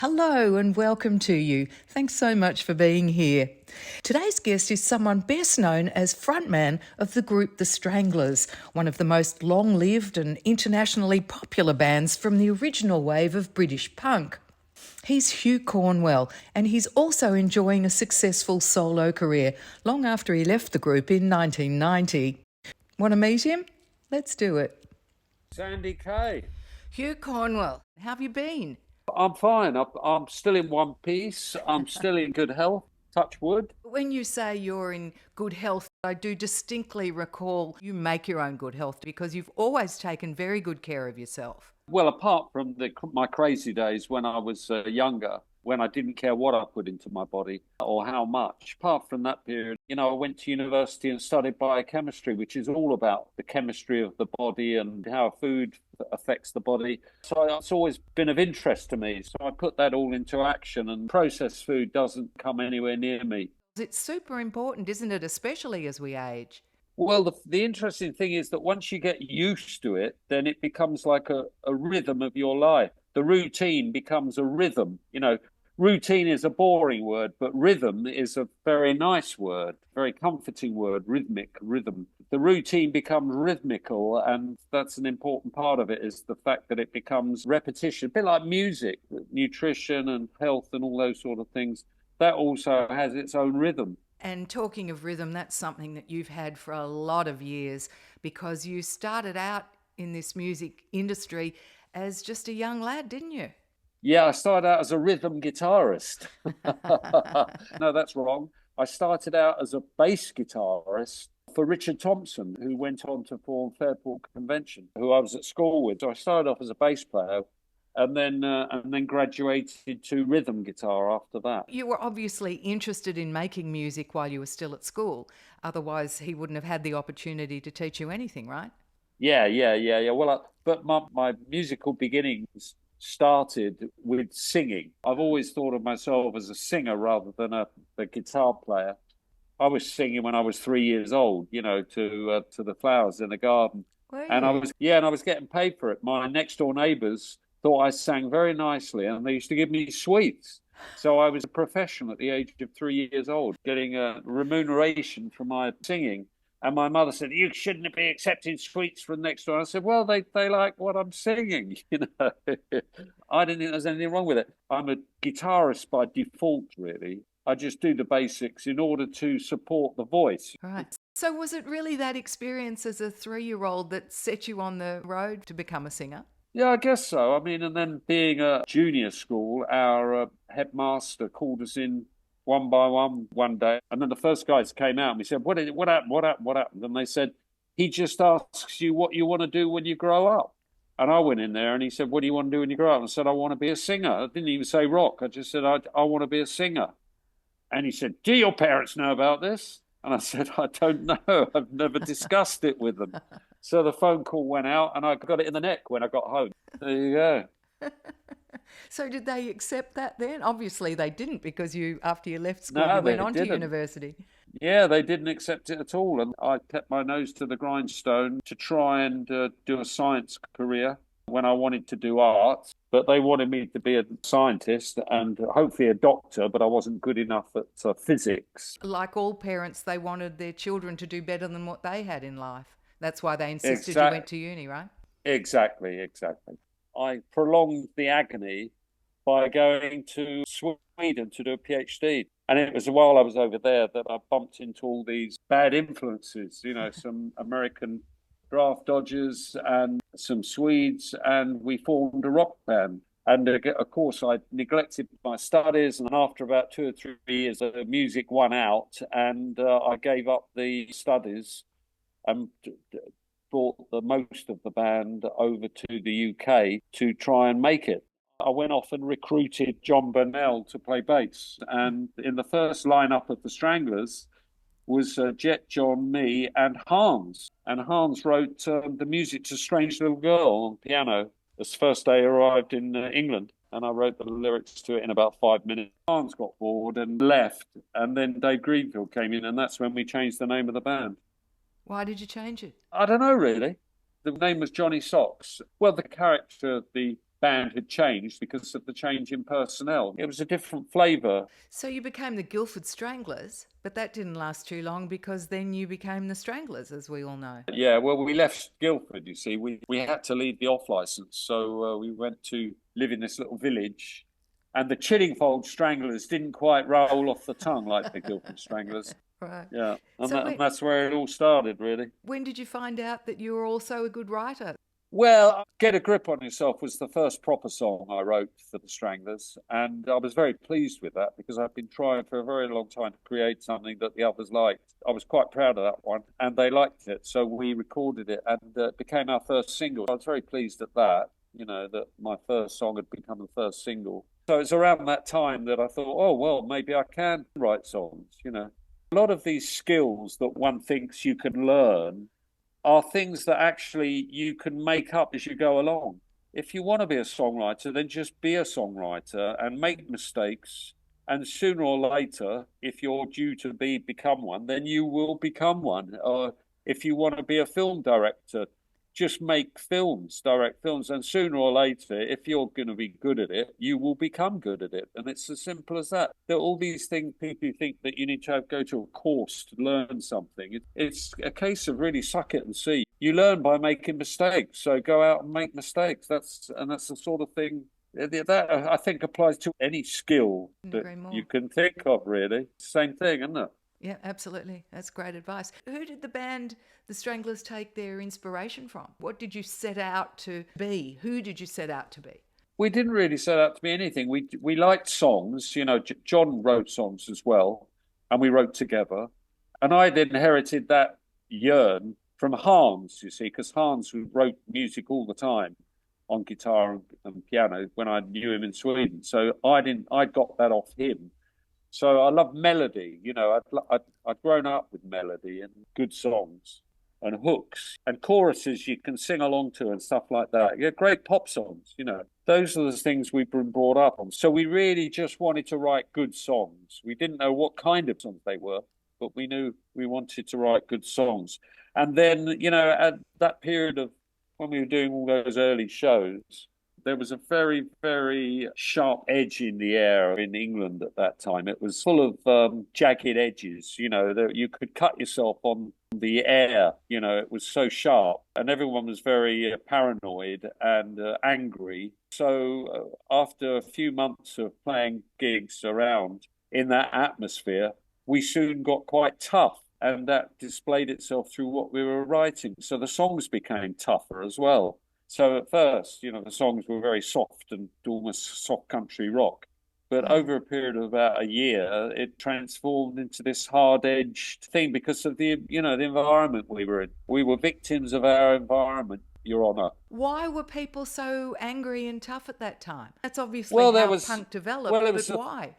Hello and welcome to you. Thanks so much for being here. Today's guest is someone best known as frontman of the group The Stranglers, one of the most long-lived and internationally popular bands from the original wave of British punk. He's Hugh Cornwell, and he's also enjoying a successful solo career long after he left the group in 1990. Want to meet him? Let's do it. Sandy Kay. Hugh Cornwell, how have you been? I'm fine. I'm still in one piece. I'm still in good health. Touch wood. When you say you're in good health, I do distinctly recall you make your own good health because you've always taken very good care of yourself. Well, apart from my crazy days when I was younger, when I didn't care what I put into my body or how much. Apart from that period, I went to university and studied biochemistry, which is all about the chemistry of the body and how food affects the body. So it's always been of interest to me. So I put that all into action, and processed food doesn't come anywhere near me. It's super important, isn't it, especially as we age? Well, the interesting thing is that once you get used to it, then it becomes like a rhythm of your life. The routine becomes a rhythm. Routine is a boring word, but rhythm is a very nice word, very comforting word, rhythmic, rhythm. The routine becomes rhythmical, and that's an important part of it, is the fact that it becomes repetition, a bit like music, nutrition and health and all those sort of things. That also has its own rhythm. And talking of rhythm, that's something that you've had for a lot of years because you started out in this music industry as just a young lad, didn't you? Yeah, I started out as a rhythm guitarist. No, that's wrong. I started out as a bass guitarist for Richard Thompson, who went on to form Fairport Convention, who I was at school with. So I started off as a bass player and then graduated to rhythm guitar after that. You were obviously interested in making music while you were still at school. Otherwise, he wouldn't have had the opportunity to teach you anything, right? Yeah. Well, but my musical beginnings started with singing. I've always thought of myself as a singer rather than a guitar player. I was singing when I was 3 years old, to the flowers in the garden, Were and you? I was getting paid for it. My next door neighbours thought I sang very nicely, and they used to give me sweets. So I was a professional at the age of 3 years old, getting a remuneration for my singing. And my mother said, "You shouldn't be accepting sweets from next door." I said, "Well, they like what I'm singing, I didn't think there's anything wrong with it. I'm a guitarist by default, really. I just do the basics in order to support the voice." Right. So, was it really that experience as a 3-year-old that set you on the road to become a singer? Yeah, I guess so. I mean, and then being a junior school, our headmaster called us in one by one day, and then the first guys came out and we said, What happened? What happened? What happened?" And they said, "He just asks you what you want to do when you grow up." And I went in there and he said, "What do you want to do when you grow up?" And I said, "I want to be a singer." I didn't even say rock. I just said, I want to be a singer." And he said, "Do your parents know about this?" And I said, "I don't know. I've never discussed it with them." So the phone call went out and I got it in the neck when I got home. There you go. So, did they accept that then? Obviously, they didn't because after you left school, No, you went they on to didn't. university. Yeah, they didn't accept it at all. And I kept my nose to the grindstone to try and do a science career when I wanted to do art. But they wanted me to be a scientist and hopefully a doctor, but I wasn't good enough at physics. Like all parents, they wanted their children to do better than what they had in life. That's why they insisted you went Exactly. to uni, right? Exactly. I prolonged the agony by going to Sweden to do a PhD. And it was while I was over there that I bumped into all these bad influences, some American draft dodgers and some Swedes, and we formed a rock band. And of course, I neglected my studies. And after about 2 or 3 years, the music won out, and I gave up the studies and brought the most of the band over to the UK to try and make it. I went off and recruited John Burnell to play bass. And in the first lineup of the Stranglers was Jet, John, me, and Hans. And Hans wrote the music to Strange Little Girl on piano. This first day I arrived in England, and I wrote the lyrics to it in about 5 minutes. Hans got bored and left, and then Dave Greenfield came in, and that's when we changed the name of the band. Why did you change it? I don't know, really. The name was Johnny Sox. Well, the character, the band had changed because of the change in personnel. It was a different flavour. So you became the Guildford Stranglers, but that didn't last too long because then you became the Stranglers, as we all know. Yeah, well, we left Guildford, you see. We had to leave the off licence. So we went to live in this little village. And the Chiddingfold Stranglers didn't quite roll off the tongue like the Guildford Stranglers. Right. Yeah, and, So and that's where it all started, really. when did you find out that you were also a good writer? Well, Get a Grip on Yourself was the first proper song I wrote for the Stranglers. And I was very pleased with that because I've been trying for a very long time to create something that the others liked. I was quite proud of that one and they liked it. So we recorded it and it became our first single. I was very pleased at that, that my first song had become the first single. So it's around that time that I thought, oh, well, maybe I can write songs. A lot of these skills that one thinks you can learn are things that actually you can make up as you go along. If you want to be a songwriter, then just be a songwriter and make mistakes. And sooner or later, if you're due to become one, then you will become one. Or if you want to be a film director, just make films, direct films. And sooner or later, if you're going to be good at it, you will become good at it. And it's as simple as that. There are all these things people think that you need to go to a course to learn something. It's a case of really suck it and see. You learn by making mistakes. So go out and make mistakes. That's the sort of thing that I think applies to any skill that you can think of, really. Same thing, isn't it? Yeah, absolutely. That's great advice. Who did the band, the Stranglers, take their inspiration from? What did you set out to be? Who did you set out to be? We didn't really set out to be anything. We liked songs. John wrote songs as well, and we wrote together. And I'd inherited that yearn from Hans, you see, because Hans wrote music all the time on guitar and piano when I knew him in Sweden. So I'd got that off him. So I love melody. I'd grown up with melody and good songs and hooks and choruses you can sing along to and stuff like that. Yeah, great pop songs. Those are the things we've been brought up on. So we really just wanted to write good songs. We didn't know what kind of songs they were, but we knew we wanted to write good songs. And then, at that period of when we were doing all those early shows, there was a very, very sharp edge in the air in England at that time. It was full of jagged edges, that you could cut yourself on the air. It was so sharp and everyone was very paranoid and angry. So after a few months of playing gigs around in that atmosphere, we soon got quite tough. And that displayed itself through what we were writing. So the songs became tougher as well. So at first, the songs were very soft and almost soft country rock. But over a period of about a year, it transformed into this hard-edged thing because of the environment we were in. We were victims of our environment, Your Honour. Why were people so angry and tough at that time? That's obviously how punk developed, but why?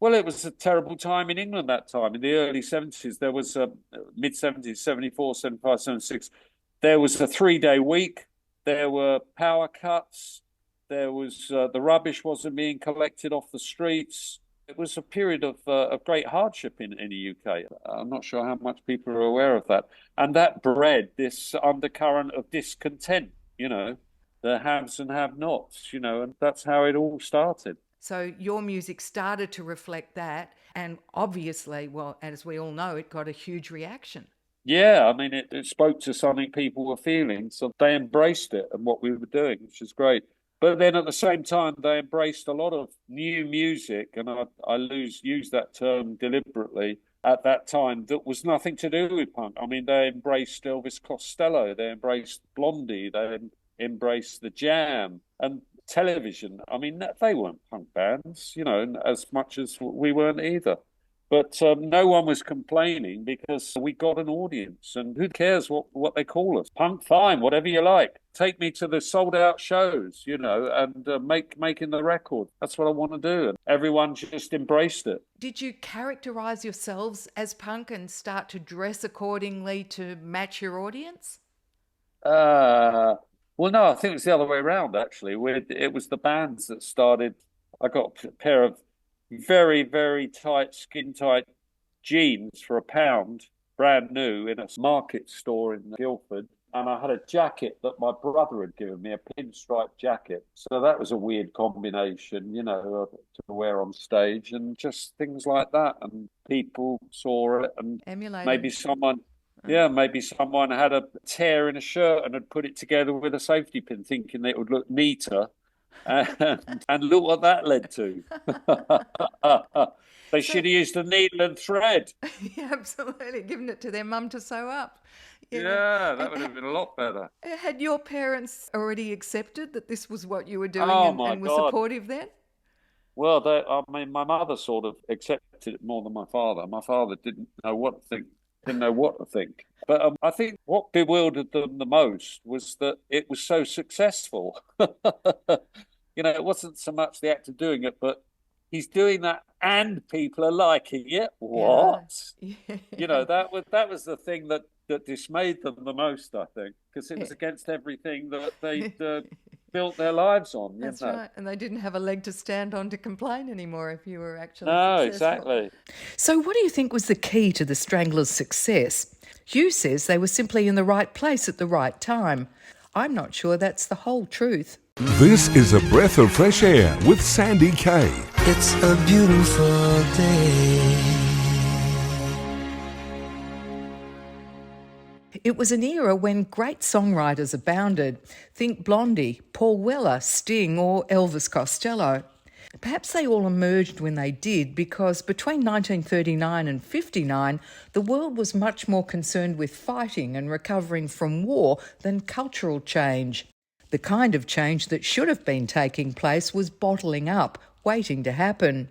Well, it was a terrible time in England that time. In the early 70s, there was mid-70s, 74, 75, 76. There was a 3-day week. There were power cuts. There was the rubbish wasn't being collected off the streets. It was a period of great hardship in the UK. I'm not sure how much people are aware of that. And that bred this undercurrent of discontent, the haves and have-nots, and that's how it all started. So your music started to reflect that. And obviously, well, as we all know, it got a huge reaction. Yeah, I mean, it spoke to something people were feeling, so they embraced it and what we were doing, which is great. But then at the same time, they embraced a lot of new music, and I use that term deliberately at that time, that was nothing to do with punk. I mean, they embraced Elvis Costello, they embraced Blondie, they embraced the Jam and television. I mean, they weren't punk bands, as much as we weren't either. But no one was complaining because we got an audience, and who cares what they call us? Punk, fine, whatever you like. Take me to the sold out shows, and making the record. That's what I want to do. And everyone just embraced it. Did you characterize yourselves as punk and start to dress accordingly to match your audience? Well, no, I think it's the other way around, actually. It was the bands that started. I got a pair of very, very tight, skin-tight jeans for £1, brand new, in a market store in Guildford. and I had a jacket that my brother had given me, a pinstripe jacket. So that was a weird combination, to wear on stage, and just things like that. And people saw it, and Emulated. maybe someone, maybe someone had a tear in a shirt and had put it together with a safety pin, thinking that it would look neater. And look what that led to. They So, should have used a needle and thread. yeah, absolutely, giving it to their mum to sew up. Yeah. Yeah, that And would have been a lot better. had your parents already accepted that this was what you were doing Oh and, my and were God. supportive then? Well, I mean, my mother sort of accepted it more than my father. My father didn't know what to think, didn't know what to think. But I think what bewildered them the most was that it was so successful. It wasn't so much the actor doing it, but he's doing that and people are liking it. Yeah. What? Yeah. That was the thing that dismayed them the most, I think, because it Yeah. was against everything that they'd built their lives on. That's right. And they didn't have a leg to stand on to complain anymore if you were actually No, successful. exactly. So, what do you think was the key to the Stranglers' success? Hugh says they were simply in the right place at the right time. I'm not sure that's the whole truth. This is a breath of fresh air with Sandy Kay. It's a beautiful day. It was an era when great songwriters abounded. Think Blondie, Paul Weller, Sting or Elvis Costello. Perhaps they all emerged when they did because between 1939 and 59, the world was much more concerned with fighting and recovering from war than cultural change. The kind of change that should have been taking place was bottling up, waiting to happen.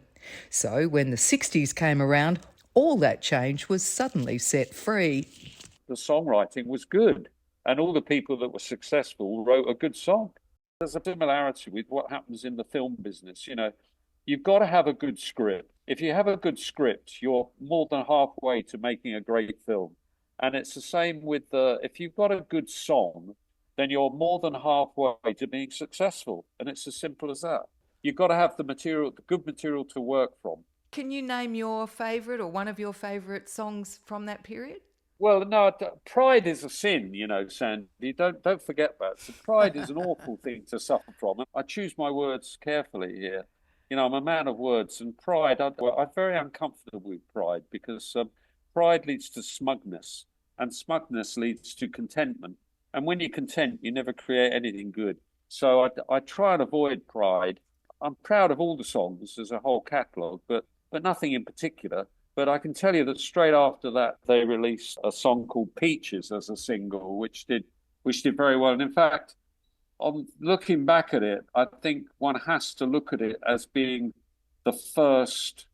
So when the 60s came around, all that change was suddenly set free. The songwriting was good, and all the people that were successful wrote a good song. There's a similarity with what happens in the film business. You've got to have a good script. If you have a good script, you're more than halfway to making a great film. And it's the same with if you've got a good song, then you're more than halfway to being successful. And it's as simple as that. You've got to have the good material to work from. Can you name your favourite or one of your favourite songs from that period? Well, no, pride is a sin, Sandy. Don't forget that. So pride is an awful thing to suffer from. I choose my words carefully here. I'm a man of words, and pride, I'm very uncomfortable with pride because pride leads to smugness, and smugness leads to contentment. And when you're content, you never create anything good. So I try and avoid pride. I'm proud of all the songs as a whole catalogue, but nothing in particular. But I can tell you that straight after that, they released a song called Peaches as a single, which did very well. And in fact, on looking back at it, I think one has to look at it as being the first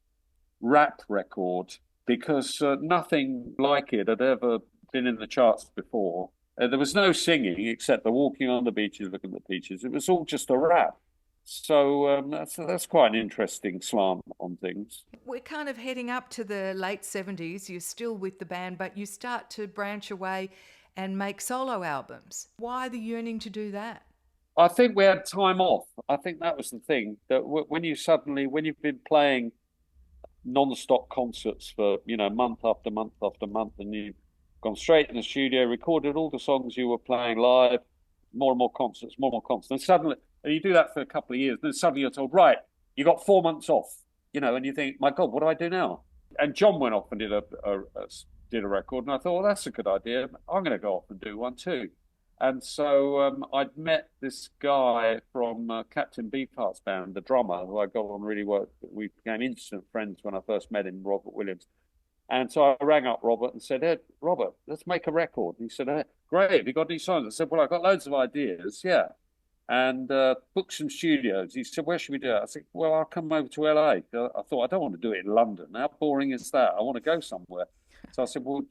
rap record because nothing like it had ever been in the charts before. There was no singing except the walking on the beaches, looking at the peaches. It was all just a rap. So that's quite an interesting slant on things. We're kind of heading up to the late 70s. You're still with the band, but you start to branch away and make solo albums. Why the yearning to do that? I think we had time off. I think that was the thing, that when you've been playing non-stop concerts for, month after month after month, and you've gone straight in the studio, recorded all the songs you were playing live, more and more concerts, and suddenly, and you do that for a couple of years, then suddenly you're told, right, you got 4 months off, and you think, my God, what do I do now? And John went off and did a record, and I thought, well, that's a good idea. I'm going to go off and do one too. And so I'd met this guy from Captain Beefheart's band, the drummer, who I got on really well. We became instant friends when I first met him, Robert Williams. And so I rang up Robert and said, hey, Robert, let's make a record. And he said, hey, great, have you got any songs? I said, well, I've got loads of ideas, yeah. And book some studios. He said, where should we do it? I said, well, I'll come over to LA. I thought, I don't want to do it in London. How boring is that? I want to go somewhere. So I said, well,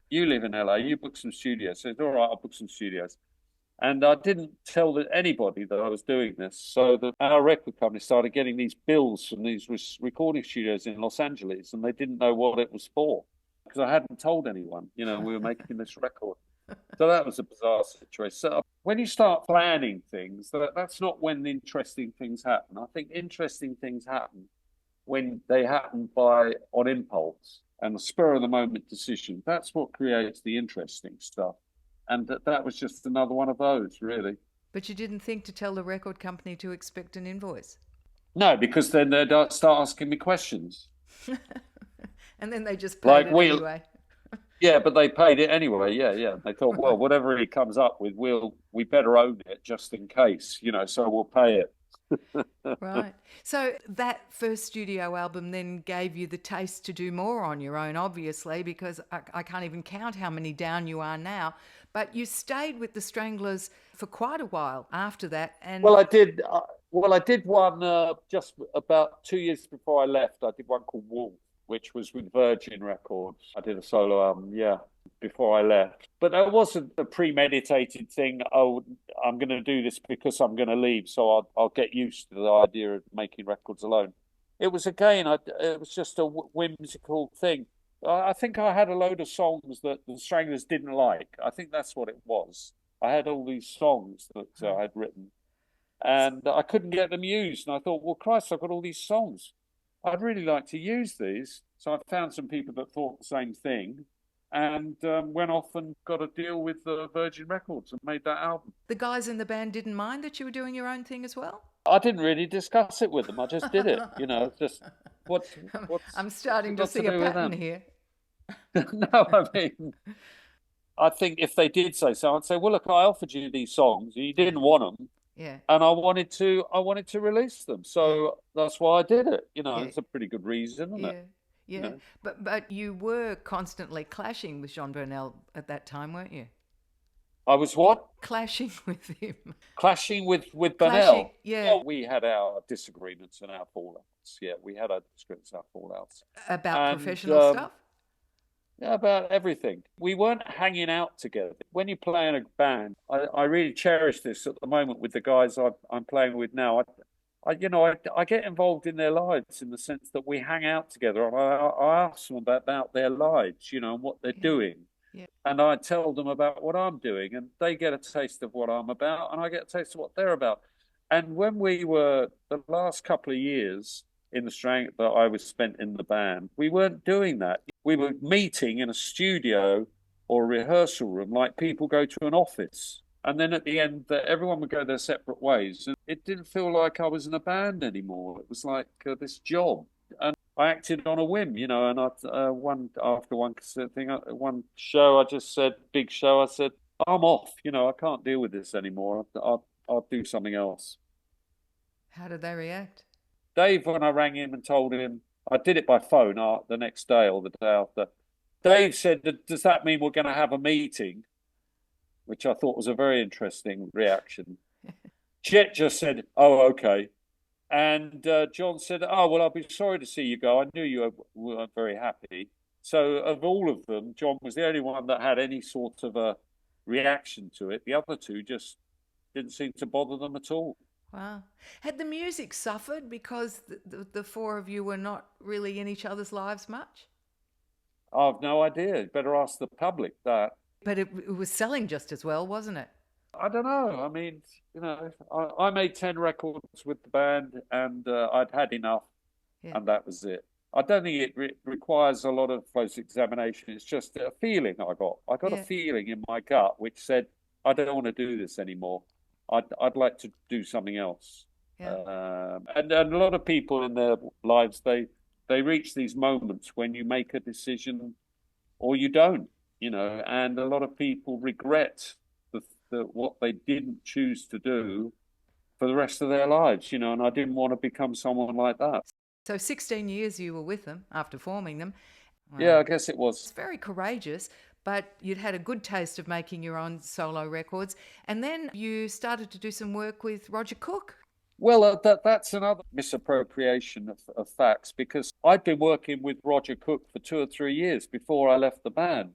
you live in LA, you book some studios. I said, all right, I'll book some studios. And I didn't tell anybody that I was doing this. So our record company started getting these bills from these recording studios in Los Angeles, and they didn't know what it was for because I hadn't told anyone, we were making this record. So that was a bizarre situation. So when you start planning things, that's not when interesting things happen. I think interesting things happen when they happen on impulse and a spur of the moment decision. That's what creates the interesting stuff. And that was just another one of those, really. But you didn't think to tell the record company to expect an invoice? No, because then they'd start asking me questions. And then they just paid Like, it anyway. yeah, but they paid it anyway. Yeah. They thought, well, whatever he comes up with, we better own it just in case, so we'll pay it. Right. So that first studio album then gave you the taste to do more on your own, obviously, because I can't even count how many down you are now. But you stayed with the Stranglers for quite a while after that. And Well, I did. I did one just about 2 years before I left. I did one called Wolf, which was with Virgin Records. I did a solo album, before I left. But that wasn't a premeditated thing. Oh, I'm going to do this because I'm going to leave, so I'll get used to the idea of making records alone. It was it was just a whimsical thing. I think I had a load of songs that the Stranglers didn't like. I think that's what it was. I had all these songs that I had written, and I couldn't get them used. And I thought, well, Christ, I've got all these songs. I'd really like to use these. So I found some people that thought the same thing, and went off and got a deal with Virgin Records and made that album. the guys in the band didn't mind that you were doing your own thing as well? I didn't really discuss it with them. I just did it. Just what's I'm starting to what's see to a do with pattern them? here. No, I mean, I think if they did say so, I'd say, well, look, I offered you these songs, and you didn't want them, Yeah. and I wanted to release them, so that's why I did it. Yeah. It's a pretty good reason, isn't it? Yeah. But you were constantly clashing with Jean Burnell at that time, weren't you? I was what? Clashing with him. Clashing with Clashing, Burnell. yeah. Well, we had our disagreements and our fallouts. Yeah, we had our disagreements and our fallouts. About And, professional stuff? Yeah, about everything. We weren't hanging out together. When you play in a band, I really cherish this at the moment with the guys I'm playing with now. I get involved in their lives in the sense that we hang out together, and I ask them about their lives, and what they're doing. Yeah. And I tell them about what I'm doing, and they get a taste of what I'm about, and I get a taste of what they're about. And when we were the last couple of years in the strength that I was spent in the band, we weren't doing that. We were meeting in a studio or a rehearsal room like people go to an office. And then at the end, everyone would go their separate ways. And it didn't feel like I was in a band anymore. It was like this job. And I acted on a whim, and one show, I just said, big show, I said, I'm off. I can't deal with this anymore. I'll do something else. How did they react? Dave, when I rang him and told him, I did it by phone the next day or the day after. Dave said, does that mean we're going to have a meeting? Which I thought was a very interesting reaction. Chet just said, oh, okay. And John said, oh, well, I'll be sorry to see you go. I knew you weren't very happy. So of all of them, John was the only one that had any sort of a reaction to it. The other two just didn't seem to bother them at all. Wow. Had the music suffered because the four of you were not really in each other's lives much? I've no idea. Better ask the public that. But it was selling just as well, wasn't it? I don't know. I mean, I made 10 records with the band, and I'd had enough, and that was it. I don't think it requires a lot of close examination. It's just a feeling I got. I got a feeling in my gut which said, I don't want to do this anymore. I'd like to do something else. Yeah. And a lot of people in their lives, they reach these moments when you make a decision or you don't, and a lot of people regret what they didn't choose to do for the rest of their lives, and I didn't want to become someone like that. So 16 years you were with them after forming them. Wow. Yeah, I guess it was. It's very courageous, but you'd had a good taste of making your own solo records. And then you started to do some work with Roger Cook. Well, that's another misappropriation of facts, because I'd been working with Roger Cook for 2 or 3 years before I left the band.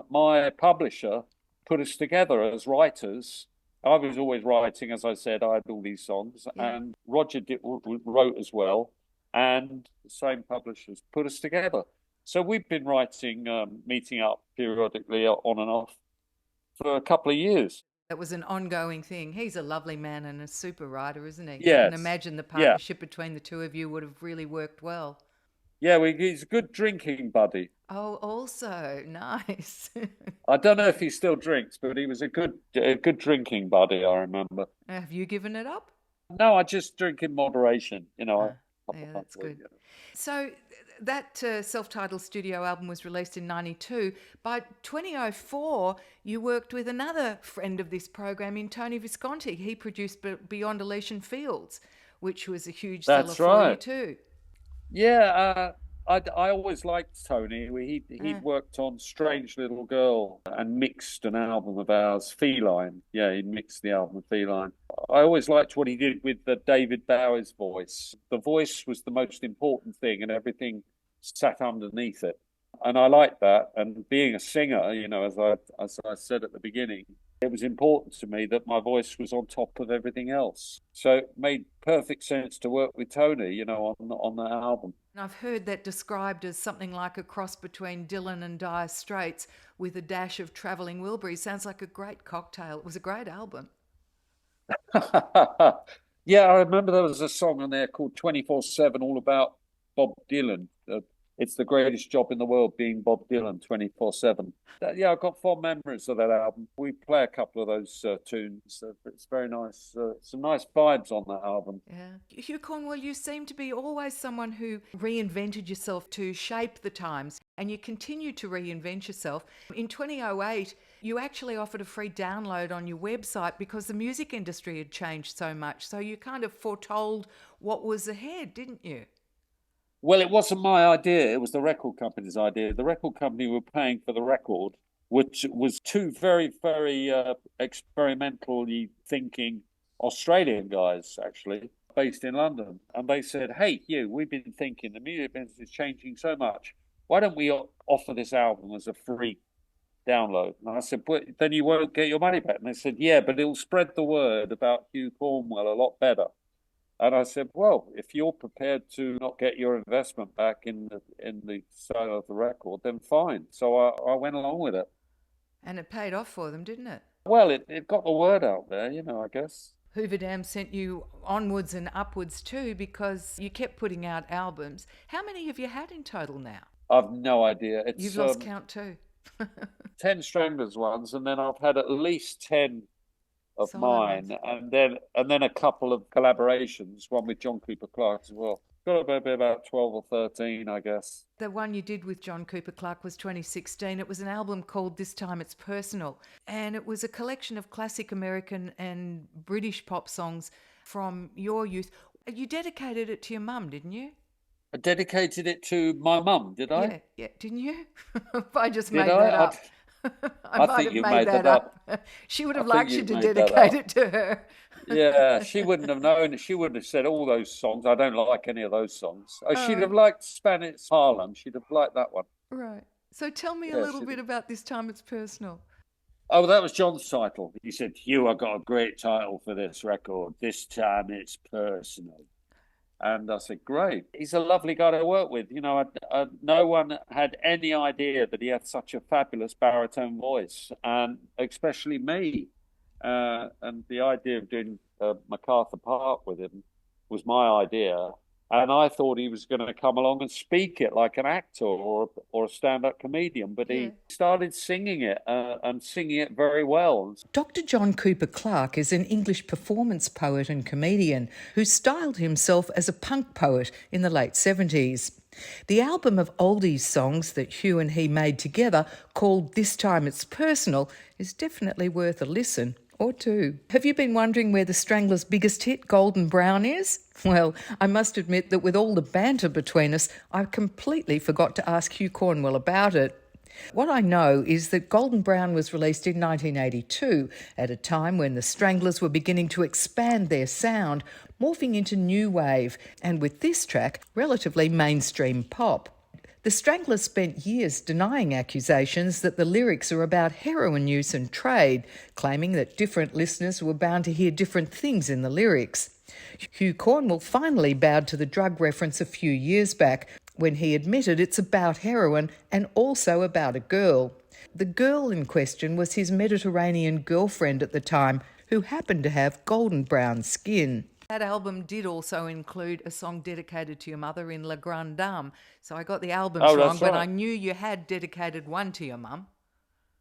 My publisher put us together as writers. I was always writing, as I said. I had all these songs, and Roger wrote as well, and the same publishers put us together. So we've been writing, meeting up periodically on and off for a couple of years. That was an ongoing thing. He's a lovely man and a super writer, isn't he? Yes. I can imagine the partnership between the two of you would have really worked well. Yeah, he's a good drinking buddy. Oh, also, nice. I don't know if he still drinks, but he was a good drinking buddy, I remember. Have you given it up? No, I just drink in moderation, a Ah, couple yeah, of times that's a week. good. So that self-titled studio album was released in 92. By 2004, you worked with another friend of this program in Tony Visconti. He produced Beyond Elysian Fields, which was a huge seller That's for you right. too. Yeah, I always liked Tony. He'd Uh, worked on Strange Little Girl and mixed an album of ours, Feline. Yeah, he mixed the album Feline. I always liked what he did with the David Bowie's voice. The voice was the most important thing, and everything sat underneath it. And I liked that. And being a singer, as I said at the beginning, it was important to me that my voice was on top of everything else. So it made perfect sense to work with Tony, on that album. and I've heard that described as something like a cross between Dylan and Dire Straits with a dash of Travelling Wilburys. Sounds like a great cocktail. It was a great album. Yeah, I remember there was a song on there called 24/7, all about Bob Dylan. It's the greatest job in the world being Bob Dylan 24/7. Yeah, I've got fond memories of that album. We play a couple of those tunes. It's very nice. Some nice vibes on that album. Yeah. Hugh Cornwell, you seem to be always someone who reinvented yourself to shape the times, and you continue to reinvent yourself. In 2008, you actually offered a free download on your website because the music industry had changed so much. So you kind of foretold what was ahead, didn't you? Well, it wasn't my idea. It was the record company's idea. The record company were paying for the record, which was two very, very experimentally thinking Australian guys, actually, based in London. And they said, "Hey, Hugh, we've been thinking the music business is changing so much. Why don't we offer this album as a free download?" And I said, "But then you won't get your money back." And they said, "Yeah, but it'll spread the word about Hugh Cornwell a lot better." And I said, "Well, if you're prepared to not get your investment back in the sale of the record, then fine." So I went along with it. And it paid off for them, didn't it? Well, it got the word out there, I guess. Hoover Dam sent you onwards and upwards too because you kept putting out albums. How many have you had in total now? I've no idea. You've It's lost count too. 10 Stranglers ones, and then I've had at least 10 of Solid ones. mine, and then a couple of collaborations, one with John Cooper Clarke as well. Got to be about 12 or 13, I guess. The one you did with John Cooper Clarke was 2016. It was an album called This Time It's Personal. And it was a collection of classic American and British pop songs from your youth. You dedicated it to your mum, didn't you? I dedicated it to my mum, did I? Yeah, yeah. Didn't you? I just Did made I? that up. I I might think have you made made that that up. up. She would have I think liked you you've to made that dedicate up. it to her. Yeah, she wouldn't have known. She wouldn't have said all those songs. I don't like any of those songs. Oh, she'd have liked Spanish Harlem. She'd have liked that one. Right. So tell me a Yeah, little she'd bit about This Time It's Personal. Oh, that was John's title. He said, "Hugh, I got a great title for this record. This time it's personal." And I said, "Great." He's a lovely guy to work with. No one had any idea that he had such a fabulous baritone voice, and especially me. And the idea of doing MacArthur Park with him was my idea. And I thought he was going to come along and speak it like an actor or a stand-up comedian, but Yeah. he started singing it and singing it very well. Dr. John Cooper Clarke is an English performance poet and comedian who styled himself as a punk poet in the late 70s. The album of oldies songs that Hugh and he made together, called This Time It's Personal, is definitely worth a listen. Or two. Have you been wondering where the Stranglers' biggest hit, Golden Brown, is? Well, I must admit that with all the banter between us, I completely forgot to ask Hugh Cornwell about it. What I know is that Golden Brown was released in 1982, at a time when the Stranglers were beginning to expand their sound, morphing into new wave, and with this track, relatively mainstream pop. The Stranglers spent years denying accusations that the lyrics are about heroin use and trade, claiming that different listeners were bound to hear different things in the lyrics. Hugh Cornwell finally bowed to the drug reference a few years back when he admitted it's about heroin and also about a girl. The girl in question was his Mediterranean girlfriend at the time, who happened to have golden brown skin. That album did also include a song dedicated to your mother in La Grande Dame. So I got the albums Oh, wrong, that's but right. I knew you had dedicated one to your mum.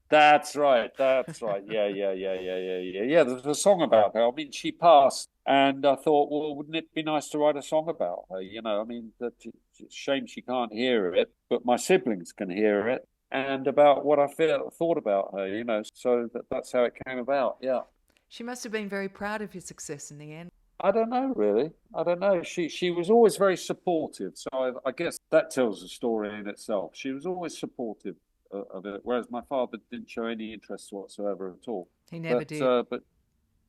That's right. That's right. Yeah. There's a song about her. I mean, she passed, and I thought, well, wouldn't it be nice to write a song about her? I mean, it's a shame she can't hear it, but my siblings can hear it, and about what I thought about her. So that's how it came about. Yeah. She must have been very proud of your success in the end. I don't know, really. I don't know. She was always very supportive, so I guess that tells a story in itself. She was always supportive of it, whereas my father didn't show any interest whatsoever at all. He never did.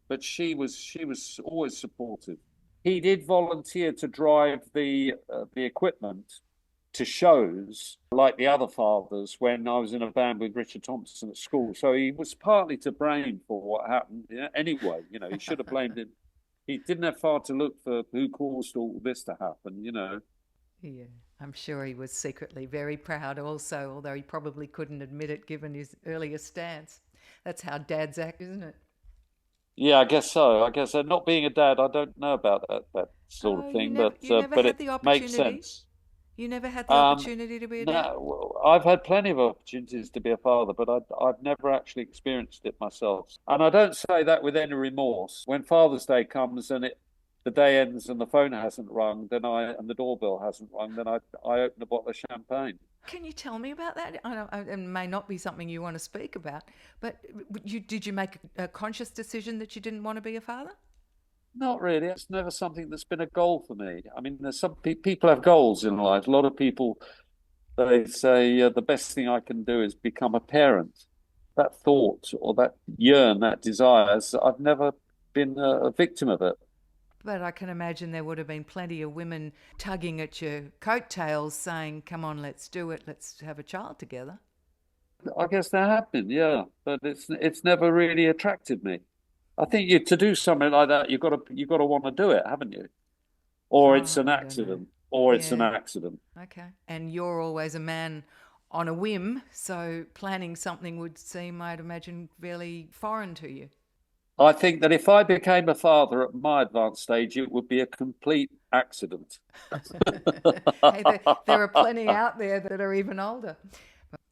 But she was always supportive. He did volunteer to drive the equipment to shows like the other fathers when I was in a band with Richard Thompson at school. So he was partly to blame for what happened. Anyway, he should have blamed him. He didn't have far to look for who caused all this to happen. Yeah, I'm sure he was secretly very proud also, although he probably couldn't admit it given his earlier stance. That's how dads act, isn't it? Yeah, I guess so. I guess not being a dad, I don't know about that sort of thing, you never but had it the makes opportunity? sense. You never had the Um, opportunity to be a dad? no, well, I've had plenty of opportunities to be a father, but I've never actually experienced it myself. And I don't say that with any remorse. When Father's Day comes and the day ends and the phone hasn't rung, and the doorbell hasn't rung, then I open a bottle of champagne. Can you tell me about that? It may not be something you want to speak about, but did you make a conscious decision that you didn't want to be a father? Not really. It's never something that's been a goal for me. I mean, there's some people have goals in life. A lot of people, they say the best thing I can do is become a parent. That thought or that desire, I've never been a victim of it. But I can imagine there would have been plenty of women tugging at your coattails saying, come on, let's do it, let's have a child together. I guess there have been, yeah, but it's never really attracted me. I think to do something like that, you've got to want to do it, haven't you? Or it's an I don't know. accident, or it's an Yeah, accident. okay. And you're always a man on a whim, so planning something would seem, I'd imagine, fairly foreign to you. I think that if I became a father at my advanced stage, it would be a complete accident. Hey, there are plenty out there that are even older.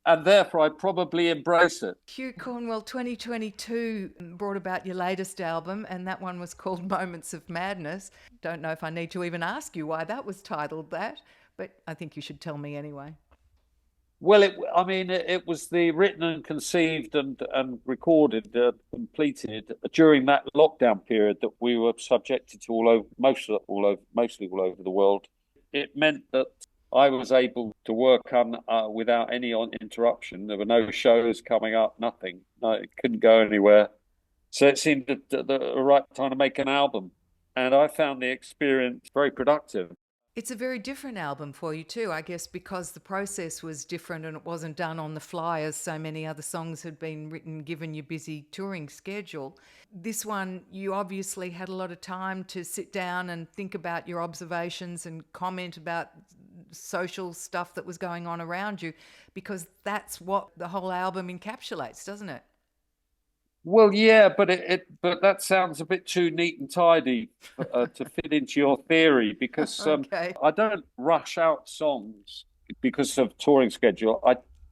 And therefore, I'd probably embrace it. Hugh Cornwell, 2022 brought about your latest album, and that one was called Moments of Madness. Don't know if I need to even ask you why that was titled that, but I think you should tell me anyway. Well, it was the written and conceived and recorded, completed during that lockdown period that we were subjected to mostly all over the world. It meant that I was able to work on without any interruption. There were no shows coming up, nothing. No, it couldn't go anywhere. So it seemed the right time to make an album, and I found the experience very productive. It's a very different album for you too, I guess, because the process was different and it wasn't done on the fly as so many other songs had been written given your busy touring schedule. This one, you obviously had a lot of time to sit down and think about your observations and comment about social stuff that was going on around you, because that's what the whole album encapsulates, doesn't it? Well, yeah, but that sounds a bit too neat and tidy to fit into your theory because Okay. I don't rush out songs because of touring schedule.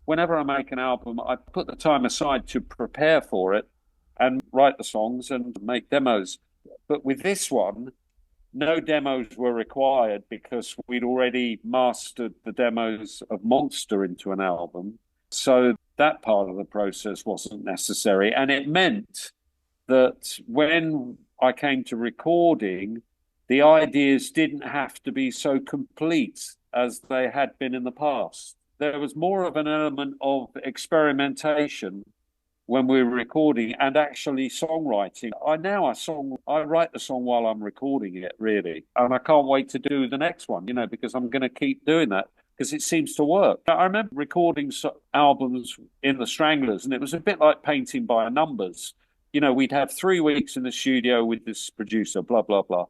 Whenever I make an album, I put the time aside to prepare for it and write the songs and make demos. But with this one, no demos were required because we'd already mastered the demos of Monster into an album. So that part of the process wasn't necessary. And it meant that when I came to recording, the ideas didn't have to be so complete as they had been in the past. There was more of an element of experimentation when we were recording and actually songwriting. I write the song while I'm recording it, really. And I can't wait to do the next one, because I'm going to keep doing that because it seems to work. I remember recording albums in the Stranglers, and it was a bit like painting by numbers. We'd have 3 weeks in the studio with this producer, blah, blah, blah.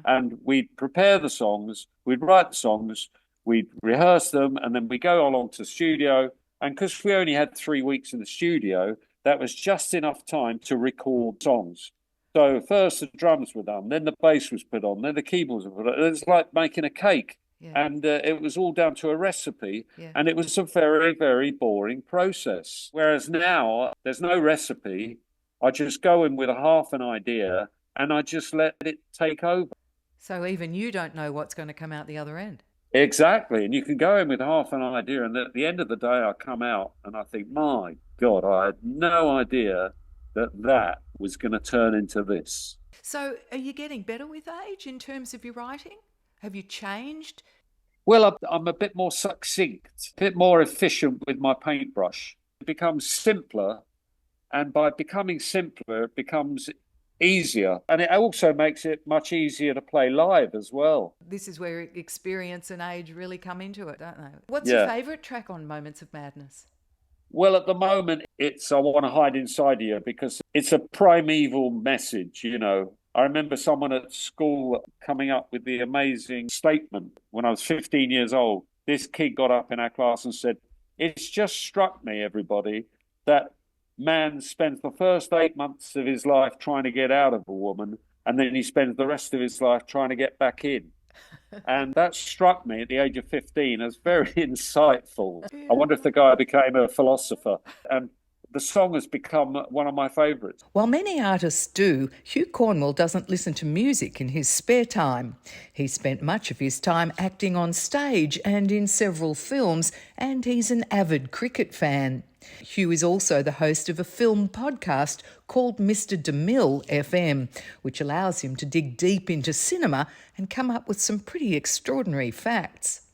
And we'd prepare the songs, we'd write the songs, we'd rehearse them, and then we go along to the studio. And because we only had 3 weeks in the studio, that was just enough time to record songs. So first the drums were done, then the bass was put on, then the keyboards were put on. It was like making a cake. Yeah. And it was all down to a recipe. Yeah. And it was a very, very boring process. Whereas now there's no recipe. I just go in with a half an idea and I just let it take over. So even you don't know what's going to come out the other end. Exactly. And you can go in with half an idea, and at the end of the day, I come out and I think, my God, I had no idea that was going to turn into this. So are you getting better with age in terms of your writing? Have you changed? Well, I'm a bit more succinct, a bit more efficient with my paintbrush. It becomes simpler, and by becoming simpler, it becomes easier. And it also makes it much easier to play live as well. This is where experience and age really come into it, don't they? What's Yeah. your favourite track on Moments of Madness? Well, at the moment, it's I Want to Hide Inside You, because it's a primeval message, you know. I remember someone at school coming up with the amazing statement when I was 15 years old. This kid got up in our class and said, "It's just struck me, everybody, that man spends the first 8 months of his life trying to get out of a woman, and then he spends the rest of his life trying to get back in." And that struck me at the age of 15 as very insightful. I wonder if the guy became a philosopher. And the song has become one of my favourites. While many artists do, Hugh Cornwell doesn't listen to music in his spare time. He spent much of his time acting on stage and in several films, and he's an avid cricket fan. Hugh is also the host of a film podcast called Mr. DeMille FM, which allows him to dig deep into cinema and come up with some pretty extraordinary facts.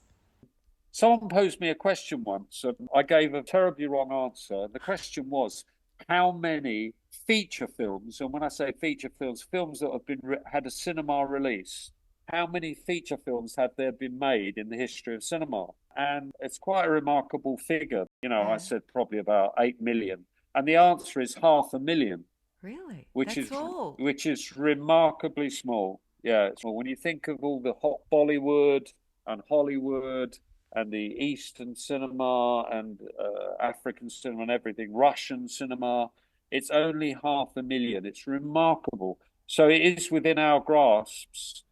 Someone posed me a question once, and I gave a terribly wrong answer. The question was, how many feature films, and when I say feature films, films that have been had a cinema release, how many feature films have there been made in the history of cinema? And it's quite a remarkable figure. You know, I said probably about 8 million. And the answer is 500,000. Really? Which is remarkably small. Yeah, it's small. When you think of all the hot Bollywood and Hollywood and the Eastern cinema and African cinema and everything, Russian cinema, it's only 500,000. It's remarkable. So it is within our grasps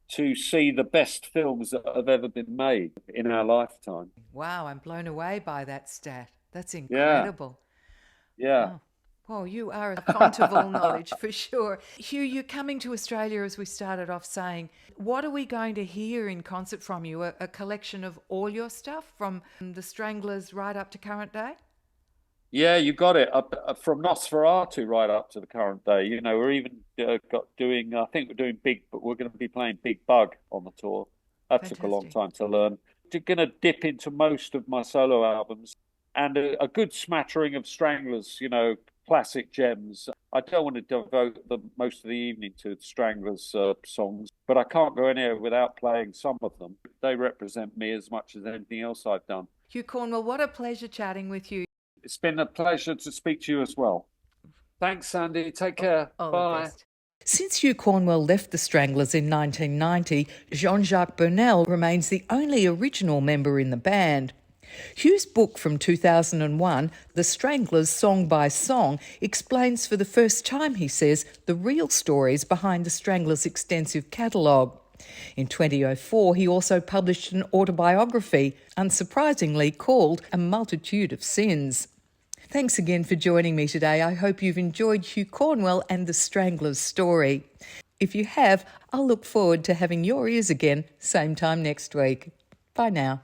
to see the best films that have ever been made in our lifetime. Wow, I'm blown away by that stat. That's incredible. Yeah. Oh. Well, you are a font of all knowledge for sure. Hugh, you're coming to Australia, as we started off saying. What are we going to hear in concert from you? A collection of all your stuff from the Stranglers right up to current day? Yeah, you got it. From Nosferatu right up to the current day. You know, we're even I think we're doing but we're going to be playing Big Bug on the tour. That Fantastic. took a long time to learn. We're going to dip into most of my solo albums and a good smattering of Stranglers, you know, classic gems. I don't want to devote most of the evening to Stranglers songs, but I can't go anywhere without playing some of them. They represent me as much as anything else I've done. Hugh Cornwell, what a pleasure chatting with you. It's been a pleasure to speak to you as well. Thanks, Sandy. Take care. All the Bye. best. Since Hugh Cornwell left the Stranglers in 1990, Jean-Jacques Burnel remains the only original member in the band. Hugh's book from 2001, The Stranglers Song by Song, explains for the first time, he says, the real stories behind the Stranglers' extensive catalogue. In 2004, he also published an autobiography, unsurprisingly called A Multitude of Sins. Thanks again for joining me today. I hope you've enjoyed Hugh Cornwell and the Stranglers' story. If you have, I'll look forward to having your ears again, same time next week. Bye now.